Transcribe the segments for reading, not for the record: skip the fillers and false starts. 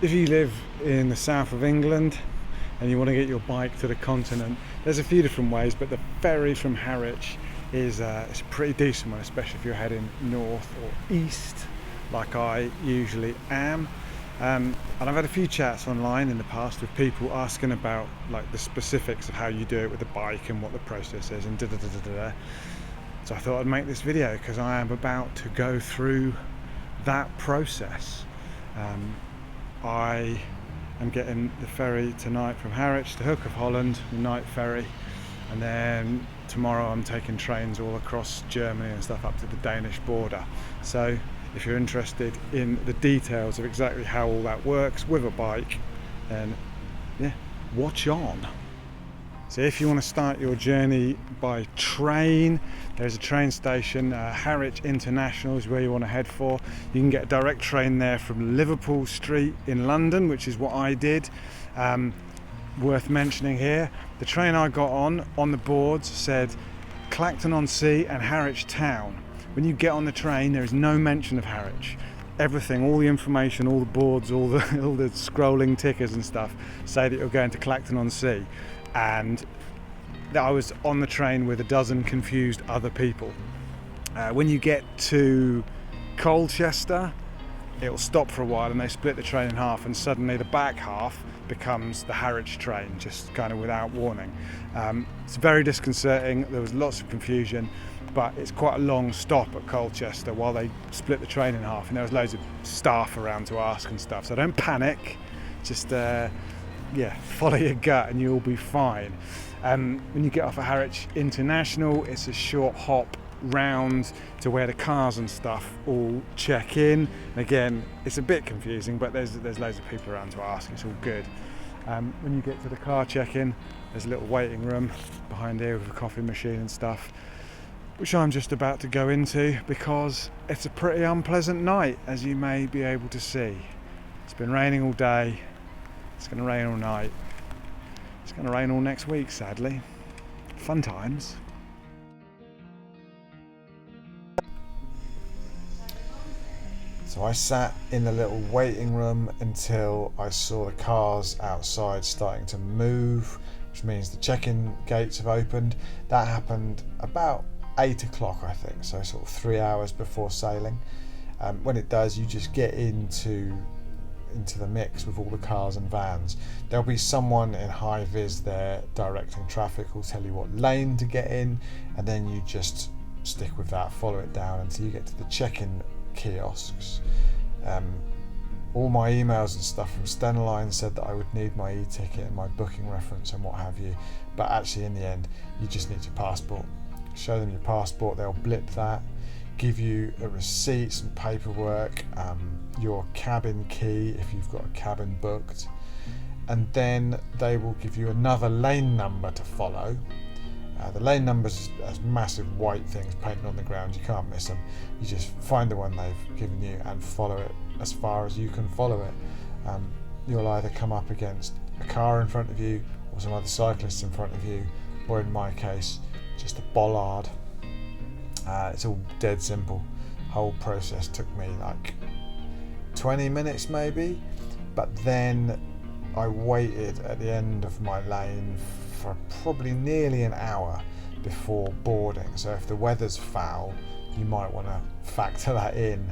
If you live in the south of England and you want to get your bike to the continent, there's a few different ways, but the ferry from Harwich is it's a pretty decent one, especially if you're heading north or east like I usually am. And I've had a few chats online in the past with people asking about like the specifics of how you do it with the bike and what the process is and da. So I thought I'd make this video because I am about to go through that process. I am getting the ferry tonight from Harwich to Hook of Holland, the night ferry, and then tomorrow I'm taking trains all across Germany and stuff up to the Danish border. So if you're interested in the details of exactly how all that works with a bike, then yeah, watch on. So if you want to start your journey by train, there's a train station, Harwich International is where you want to head for. You can get a direct train there from Liverpool Street in London, which is what I did. Worth mentioning here, the train I got on the boards said Clacton-on-Sea and Harwich Town. When you get on the train, there is no mention of Harwich. Everything, all the information, all the boards, all the scrolling tickers and stuff say that you're going to Clacton-on-Sea. And I was on the train with a dozen confused other people. When you get to Colchester, it'll stop for a while and they split the train in half, and suddenly the back half becomes the Harwich train, just kind of without warning. It's very disconcerting. There was lots of confusion, but it's quite a long stop at Colchester while they split the train in half, and there was loads of staff around to ask and stuff. So don't panic, just follow your gut and you'll be fine. When you get off at Harwich International, it's a short hop round to where the cars and stuff all check in. And again, it's a bit confusing, but there's loads of people around to ask. It's all good. When you get to the car check-in, there's a little waiting room behind here with a coffee machine and stuff, which I'm just about to go into because it's a pretty unpleasant night, as you may be able to see. It's been raining all day. It's going to rain all night. It's going to rain all next week, sadly. Fun times. So I sat in the little waiting room until I saw the cars outside starting to move, which means the check-in gates have opened. That happened about 8 o'clock, I think, so sort of 3 hours before sailing. When it does, you just get into the mix with all the cars and vans. There'll be someone in high vis there directing traffic who'll tell you what lane to get in, and then you just stick with that, follow it down until you get to the check-in kiosks. All my emails and stuff from Stena Line said that I would need my e-ticket and my booking reference and what have you, but actually in the end you just need your passport. Show them your passport, they'll blip that, give you a receipt, some paperwork, your cabin key if you've got a cabin booked, and then they will give you another lane number to follow. The lane numbers as massive white things painted on the ground, you can't miss them. You just find the one they've given you and follow it as far as you can follow it. You'll either come up against a car in front of you or some other cyclists in front of you, or in my case just a bollard. It's all dead simple. The whole process took me like 20 minutes maybe, but then I waited at the end of my lane for probably nearly an hour before boarding. So if the weather's foul, you might want to factor that in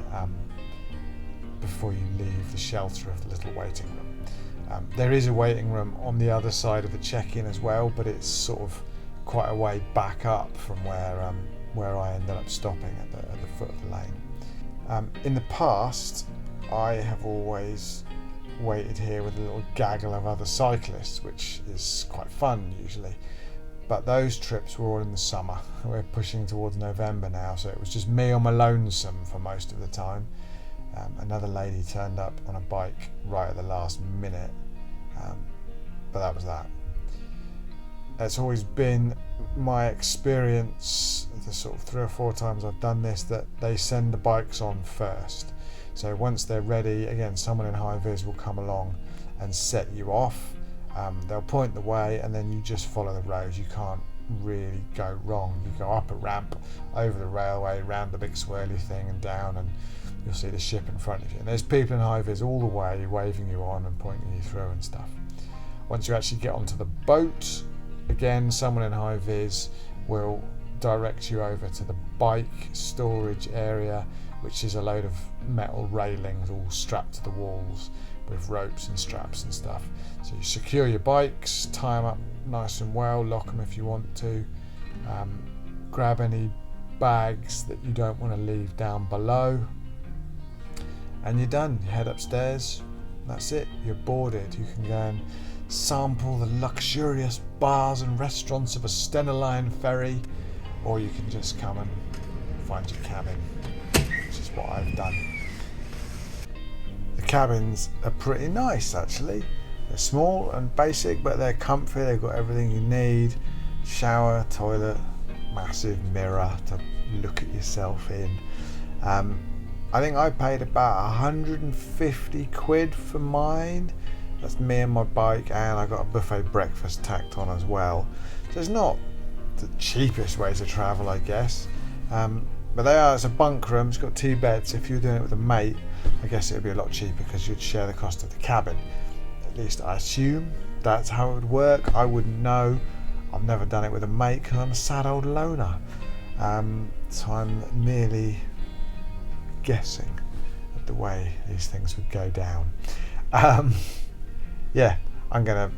before you leave the shelter of the little waiting room. There is a waiting room on the other side of the check-in as well, but it's sort of quite a way back up from where I ended up stopping at the foot of the lane. In the past, I have always waited here with a little gaggle of other cyclists, which is quite fun usually, but those trips were all in the summer. We're pushing towards November now, so it was just me on my lonesome for most of the time. Another lady turned up on a bike right at the last minute, but that was that. It's always been my experience, the sort of 3 or 4 times I've done this, that they send the bikes on first. So once they're ready, again, someone in high vis will come along and set you off. They'll point the way and then you just follow the road. You can't really go wrong. You go up a ramp, over the railway, round the big swirly thing and down, and you'll see the ship in front of you. And there's people in high-vis all the way waving you on and pointing you through and stuff. Once you actually get onto the boat, again, someone in high-vis will direct you over to the bike storage area, which is a load of metal railings all strapped to the walls with ropes and straps and stuff. So you secure your bikes, tie them up nice and well, lock them if you want to, grab any bags that you don't want to leave down below, and you're done. You head upstairs, that's it, you're boarded. You can go and sample the luxurious bars and restaurants of a Stena Line ferry, or you can just come and find your cabin, which is what I've done. The cabins are pretty nice actually. They're small and basic, but they're comfy. They've got everything you need: shower, toilet, massive mirror to look at yourself in. I think I paid about 150 quid for mine. That's me and my bike, and I got a buffet breakfast tacked on as well. So it's not the cheapest way to travel, I guess. But it's a bunk room, it's got 2 beds. If you were doing it with a mate, I guess it would be a lot cheaper because you'd share the cost of the cabin. At least I assume that's how it would work. I wouldn't know. I've never done it with a mate because I'm a sad old loner. So I'm merely guessing at the way these things would go down. Yeah, I'm going to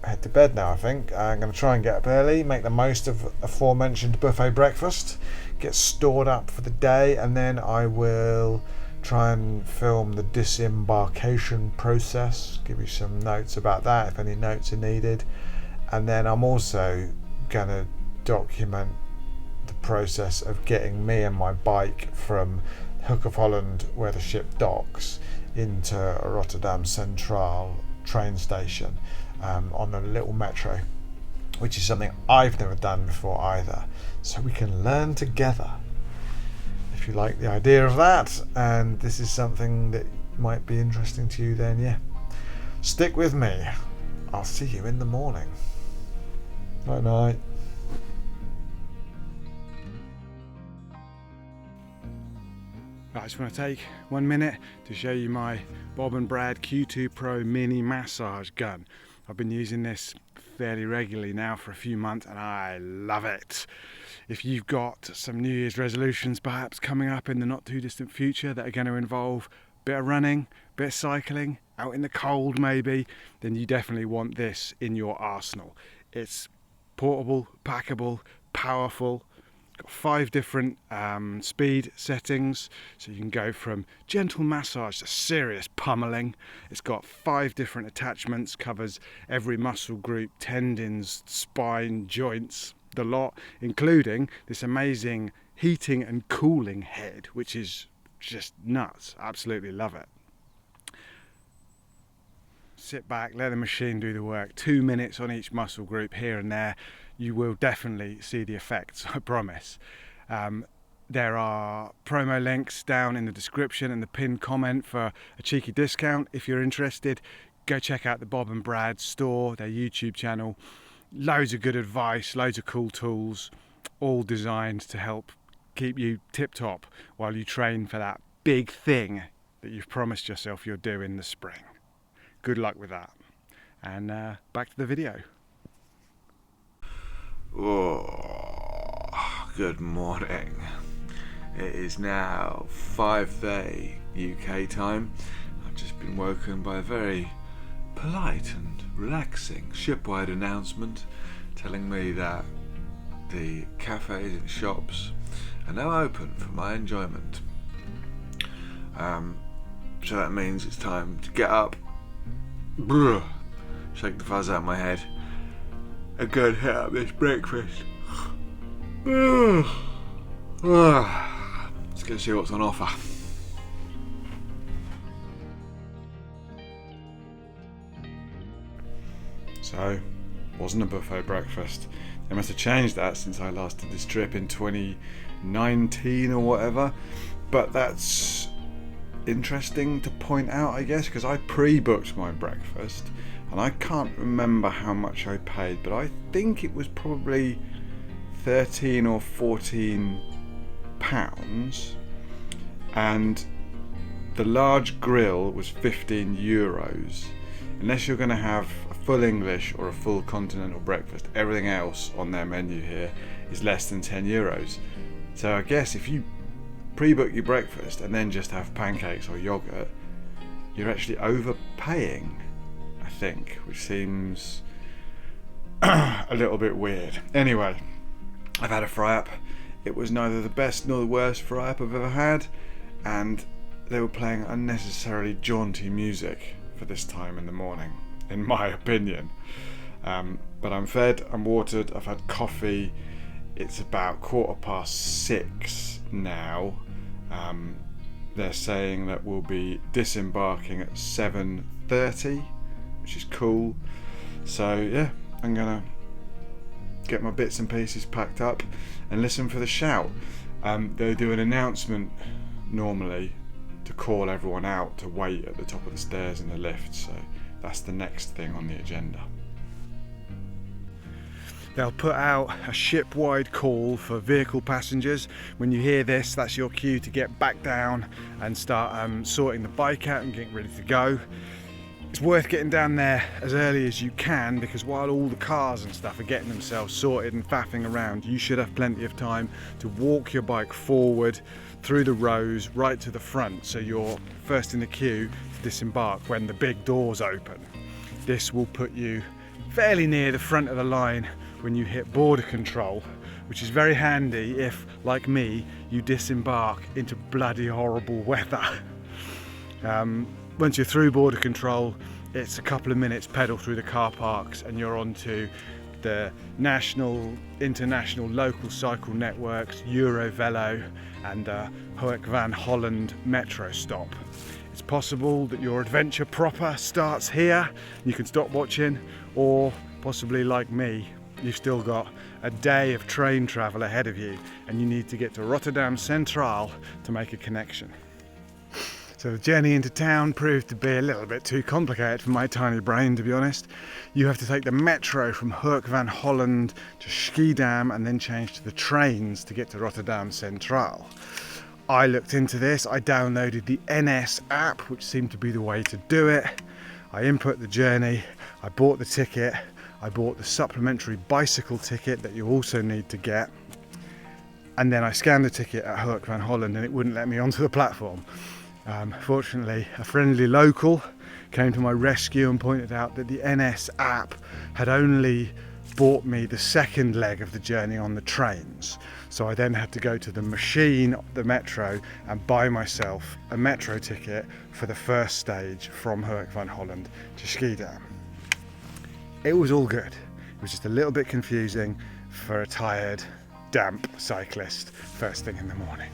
head to bed now, I think. I'm going to try and get up early, make the most of aforementioned buffet breakfast, get stored up for the day, and then I will try and film the disembarkation process, give you some notes about that if any notes are needed. And then I'm also going to document the process of getting me and my bike from Hook of Holland, where the ship docks, into Rotterdam Central train station on a little metro, which is something I've never done before either, so we can learn together. If you like the idea of that and this is something that might be interesting to you, then yeah, stick with me. I'll see you in the morning. Night night. I just want to take 1 minute to show you my Bob and Brad Q2 Pro mini massage gun. I've been using this fairly regularly now for a few months and I love it. If you've got some New Year's resolutions perhaps coming up in the not too distant future that are going to involve a bit of running, a bit of cycling, out in the cold maybe, then you definitely want this in your arsenal. It's portable, packable, powerful. Got 5 different speed settings, so you can go from gentle massage to serious pummeling. It's got 5 different attachments, covers every muscle group, tendons, spine, joints, the lot, including this amazing heating and cooling head, which is just nuts. Absolutely love it. Sit back, let the machine do the work. 2 minutes on each muscle group here and there. You will definitely see the effects, I promise. There are promo links down in the description and the pinned comment for a cheeky discount. If you're interested, go check out the Bob and Brad store, their YouTube channel. Loads of good advice, loads of cool tools, all designed to help keep you tip-top while you train for that big thing that you've promised yourself you'll do in the spring. Good luck with that. And back to the video. Oh, good morning. It is now 5:30 UK time. I've just been woken by a very polite and relaxing shipwide announcement telling me that the cafes and shops are now open for my enjoyment. So that means it's time to get up, shake the fuzz out of my head, and go and hit up this breakfast. Let's go see what's on offer. So, wasn't a buffet breakfast. They must have changed that since I last did this trip in 2019 or whatever. But that's interesting to point out, I guess, because I pre-booked my breakfast and I can't remember how much I paid, but I think it was probably 13 or 14 pounds, and the large grill was 15 euros. Unless you're going to have a full English or a full continental breakfast, everything else on their menu here is less than 10 euros. So I guess if you pre-book your breakfast and then just have pancakes or yogurt, you're actually overpaying, I think, which seems a little bit weird. Anyway, I've had a fry-up. It was neither the best nor the worst fry-up I've ever had, and they were playing unnecessarily jaunty music for this time in the morning, in my opinion. But I'm fed, I'm watered, I've had coffee. It's about 6:15 now. They're saying that we'll be disembarking at 7:30, which is cool. So yeah, I'm gonna get my bits and pieces packed up and listen for the shout. They do an announcement normally to call everyone out to wait at the top of the stairs in the lift, so that's the next thing on the agenda. They'll put out a ship-wide call for vehicle passengers. When you hear this, that's your cue to get back down and start sorting the bike out and getting ready to go. It's worth getting down there as early as you can, because while all the cars and stuff are getting themselves sorted and faffing around, you should have plenty of time to walk your bike forward through the rows right to the front, so you're first in the queue to disembark when the big doors open. This will put you fairly near the front of the line when you hit border control, which is very handy if, like me, you disembark into bloody horrible weather. Once you're through border control, it's a couple of minutes pedal through the car parks and you're onto the national, international, local cycle networks, Eurovelo and Hoek van Holland metro stop. It's possible that your adventure proper starts here, you can stop watching, or possibly like me, you've still got a day of train travel ahead of you and you need to get to Rotterdam Centraal to make a connection. So the journey into town proved to be a little bit too complicated for my tiny brain, to be honest. You have to take the metro from Hoek van Holland to Schiedam and then change to the trains to get to Rotterdam Centraal. I looked into this, I downloaded the NS app, which seemed to be the way to do it. I input the journey, I bought the ticket, I bought the supplementary bicycle ticket that you also need to get, and then I scanned the ticket at Hoek van Holland and it wouldn't let me onto the platform. Fortunately, a friendly local came to my rescue and pointed out that the NS app had only bought me the second leg of the journey on the trains. So I then had to go to the machine, the metro, and buy myself a metro ticket for the first stage from Hoek van Holland to Schiedam. It was all good. It was just a little bit confusing for a tired, damp cyclist first thing in the morning.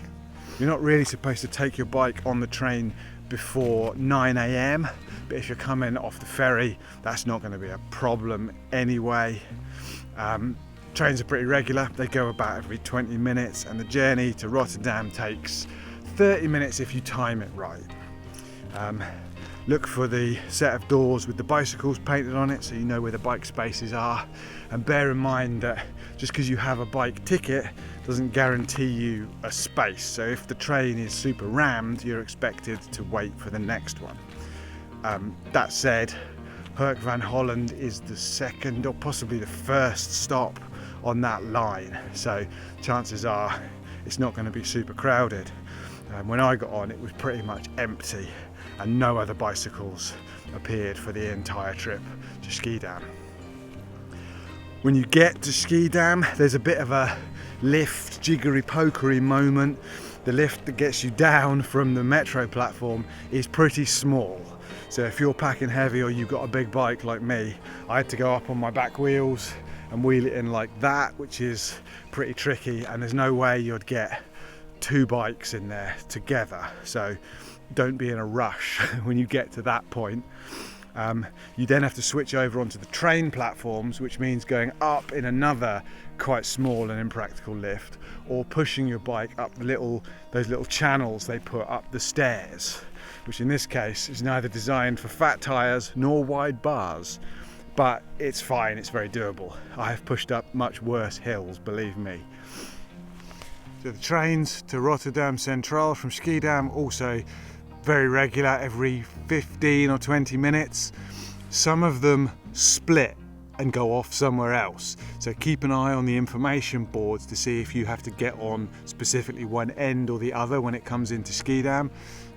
You're not really supposed to take your bike on the train before 9 AM, but if you're coming off the ferry, that's not going to be a problem anyway. Trains are pretty regular, they go about every 20 minutes, and the journey to Rotterdam takes 30 minutes if you time it right. Look for the set of doors with the bicycles painted on it so you know where the bike spaces are, and bear in mind that just because you have a bike ticket doesn't guarantee you a space. So if the train is super rammed, you're expected to wait for the next one. That said, Hoek van Holland is the second or possibly the first stop on that line, so chances are it's not going to be super crowded. When I got on, it was pretty much empty and no other bicycles appeared for the entire trip to Schiedam. When you get to Schiedam, there's a bit of a lift jiggery-pokery moment. The lift that gets you down from the metro platform is pretty small. So if you're packing heavy or you've got a big bike like me, I had to go up on my back wheels and wheel it in like that, which is pretty tricky, and there's no way you'd get two bikes in there together. So don't be in a rush when you get to that point. You then have to switch over onto the train platforms, which means going up in another quite small and impractical lift, or pushing your bike up those little channels they put up the stairs, which in this case is neither designed for fat tyres nor wide bars. but it's fine, it's very doable. I have pushed up much worse hills, believe me. So the trains to Rotterdam Central from Schiedam also very regular, every 15 or 20 minutes. Some of them split and go off somewhere else, so keep an eye on the information boards to see if you have to get on specifically one end or the other when it comes into Schiedam.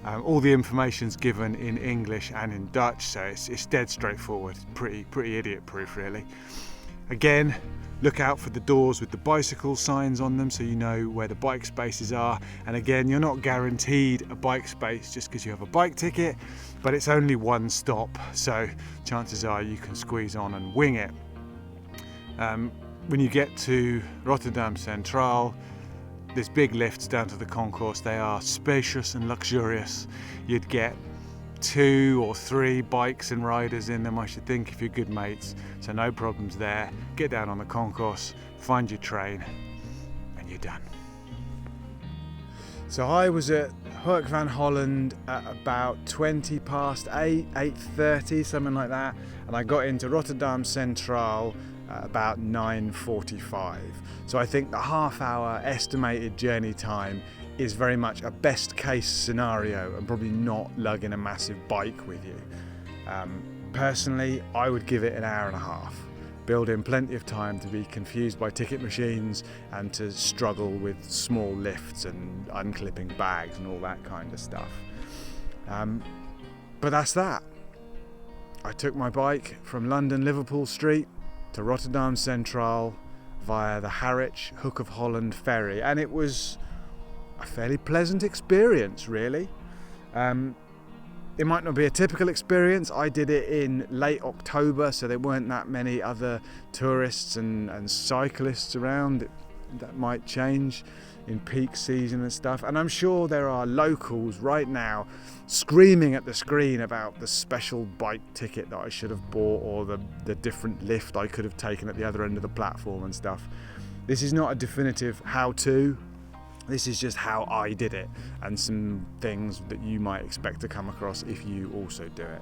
All the information's given in English and in Dutch, so it's dead straightforward, pretty idiot proof really. Again, look out for the doors with the bicycle signs on them so you know where the bike spaces are. And again, you're not guaranteed a bike space just because you have a bike ticket, but it's only one stop, so chances are you can squeeze on and wing it. When you get to Rotterdam Central, there's big lifts down to the concourse. They are spacious and luxurious. You'd get 2 or 3 bikes and riders in them, I should think, if you're good mates, so no problems there. Get down on the concourse, find your train, and you're done. So I was at Hoek van Holland at about 20 past 8, 8:30, something like that, and I got into Rotterdam Central at about 9:45. So I think the half-hour estimated journey time is very much a best case scenario and probably not lugging a massive bike with you. Personally, I would give it an hour and a half. Build in plenty of time to be confused by ticket machines and to struggle with small lifts and unclipping bags and all that kind of stuff. But that's that. I took my bike from London Liverpool Street to Rotterdam Central via the Harwich Hoek of Holland ferry, and it was a fairly pleasant experience really. It might not be a typical experience. I did it in late October, so there weren't that many other tourists and cyclists around. That might change in peak season and stuff, and I'm sure there are locals right now screaming at the screen about the special bike ticket that I should have bought, or the different lift I could have taken at the other end of the platform and stuff. This is not a definitive how-to. This is just how I did it, and some things that you might expect to come across if you also do it.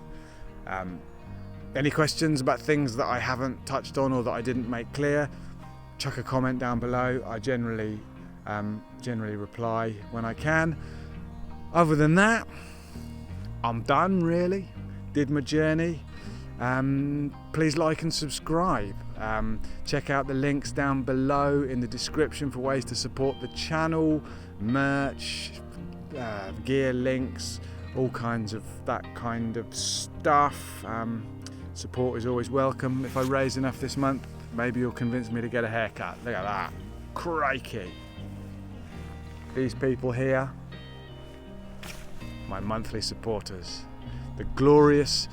Any questions about things that I haven't touched on or that I didn't make clear, chuck a comment down below. I generally reply when I can. Other than that, I'm done really. Did my journey. Please like and subscribe. Check out the links down below in the description for ways to support the channel, merch, gear links, all kinds of that kind of stuff. Support is always welcome. If I raise enough this month, maybe you'll convince me to get a haircut. Look at that. Crikey. These people here, my monthly supporters, the glorious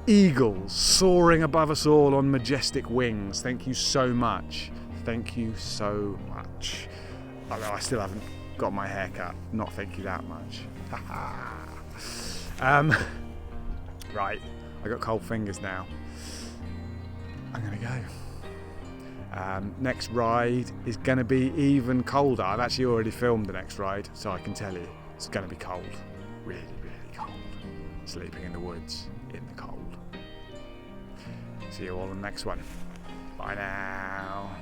eagles soaring above us all on majestic wings. Thank you so much. Thank you so much. Although I still haven't got my hair cut. Not thank you that much. Right, I got cold fingers now. I'm gonna go. Next ride is gonna be even colder. I've actually already filmed the next ride, so I can tell you it's gonna be cold. Really, really cold. Sleeping in the woods in the cold. See you all in the next one. Bye now.